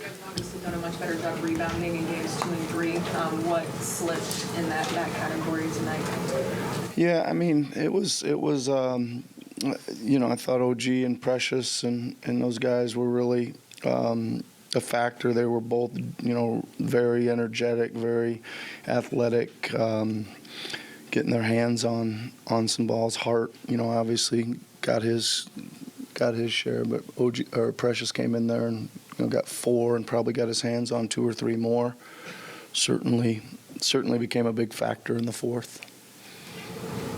guys obviously done a much better job rebounding in games 2 and 3. What slipped in that category tonight? Yeah, I mean, it was I thought OG and Precious and those guys were really a factor. They were both, very energetic, very athletic, getting their hands on some balls. Hart, obviously got his share, but OG or Precious came in there and got 4 and probably got his hands on 2 or 3 more. Certainly became a big factor in the fourth.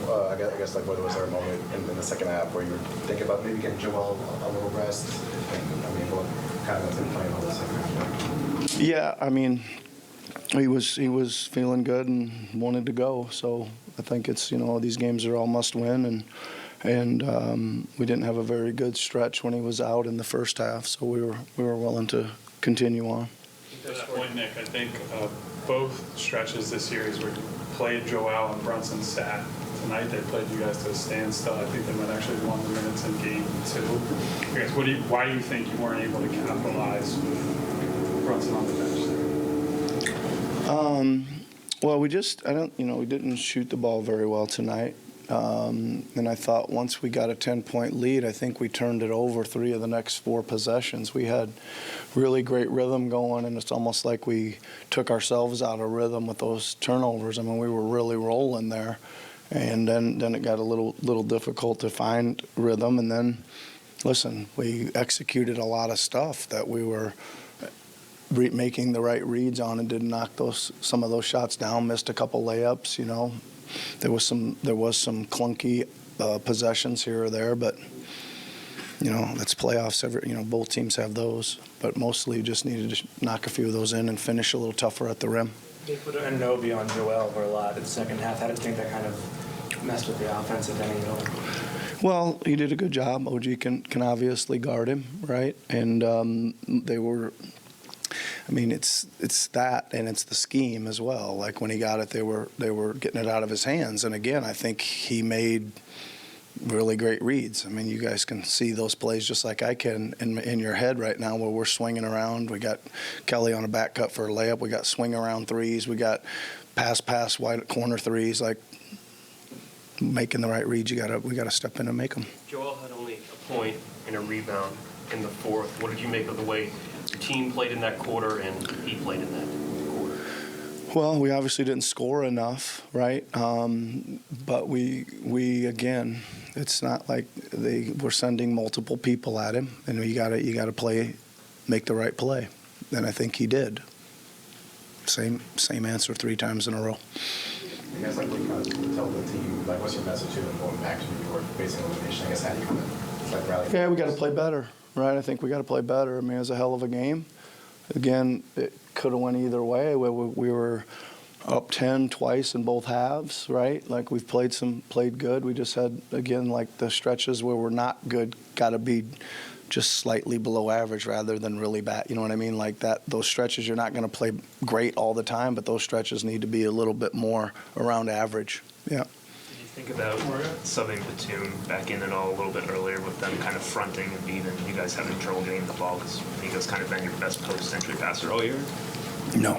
I guess whether was there a moment in the second half where you were thinking about maybe getting Joel a little rest? What kind of been playing all the second half? Yeah, he was feeling good and wanted to go. So I think it's these games are all must win, and we didn't have a very good stretch when he was out in the first half. So we were willing to continue on. To that point, Nick, I think both stretches this series where you played Joel and Brunson sat. Tonight they played you guys to a standstill. I think they might actually won the minutes in game 2. I guess, why do you think you weren't able to capitalize with Brunson on the bench there? Well, we didn't shoot the ball very well tonight. And I thought once we got a 10-point lead, I think we turned it over 3 of the next 4 possessions. We had really great rhythm going, and it's almost like we took ourselves out of rhythm with those turnovers. We were really rolling there. And then it got a little difficult to find rhythm. And then, listen, we executed a lot of stuff that we were making the right reads on and didn't knock some of those shots down. Missed a couple layups. There was some clunky possessions here or there, but that's playoffs. Both teams have those, but mostly just needed to knock a few of those in and finish a little tougher at the rim. They put Anunoby on Joel for a lot in the second half. How did you think that kind of messed with the offense, if any? Well, he did a good job. OG can obviously guard him, right? And they were. It's that, and it's the scheme as well. Like when he got it, they were getting it out of his hands. And again, I think he made really great reads. You guys can see those plays just like I can in your head right now where we're swinging around. We got Kelly on a back cut for a layup. We got swing around threes. We got pass wide corner threes. Like making the right reads, we got to step in and make them. Joel had only a point and a rebound in the fourth. What did you make of the way your team played in that quarter and he played in that quarter? Well, we obviously didn't score enough, right? But we again, it's not like they were sending multiple people at him, and you got to make the right play, and I think he did. Same answer 3 times in a row. I guess what you kind of tell the team, what's your message to them going back to New York facing elimination? I guess how do you kind of rally? Yeah, we got to play better, right? I think we got to play better. It was a hell of a game. Again, it could have went either way. We were up 10 twice in both halves, right? Like we've played good. We just had, again, like the stretches where we're not good, got to be just slightly below average rather than really bad. You know what I mean? Like that, those stretches, you're not going to play great all the time, but those stretches need to be a little bit more around average. Yeah. Did you think about subbing Batum back in at all a little bit earlier with them kind of fronting and beating you guys having trouble getting the ball because he has kind of been your best post-entry passer all year? No.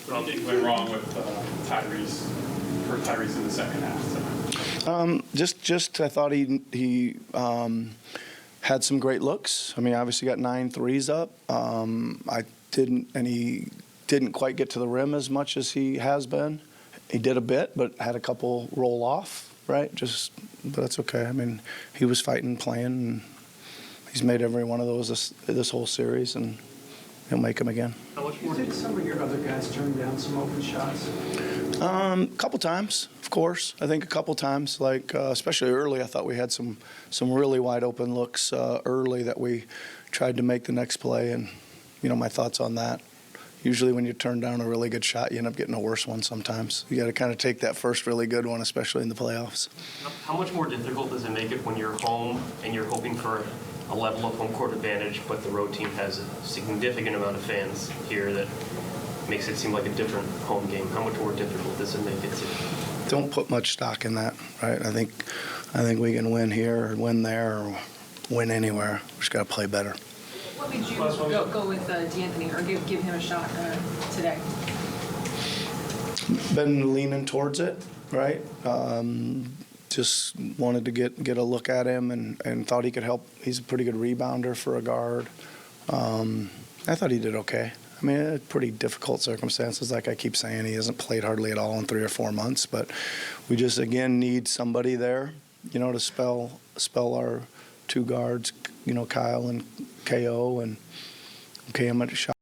What went wrong with Tyrese in the second half tonight? Just I thought he had some great looks. Obviously got 9 threes up. He didn't quite get to the rim as much as he has been. He did a bit, but had a couple roll off, right? But that's okay. He was fighting, playing, and he's made every one of those this whole series, and he'll make them again. Do you think some of your other guys turned down some open shots? A couple times, of course. I think a couple times, especially early, I thought we had some really wide open looks early that we tried to make the next play, and my thoughts on that. Usually when you turn down a really good shot, you end up getting a worse one sometimes. You got to kind of take that first really good one, especially in the playoffs. How much more difficult does it make it when you're home and you're hoping for a level of home court advantage, but the road team has a significant amount of fans here that makes it seem like a different home game? How much more difficult does it make it? Don't put much stock in that, right? I think we can win here or win there or win anywhere. We just got to play better. What what made you Last one. go with D'Anthony or give him a shot today? Been leaning towards it, right? Just wanted to get a look at him and thought he could help. He's a pretty good rebounder for a guard. I thought he did okay. I mean, pretty difficult circumstances. Like I keep saying, he hasn't played hardly at all in 3 or 4 months. But we just, again, need somebody there, to spell our two guards, Kyle and KO, and okay him at a shot.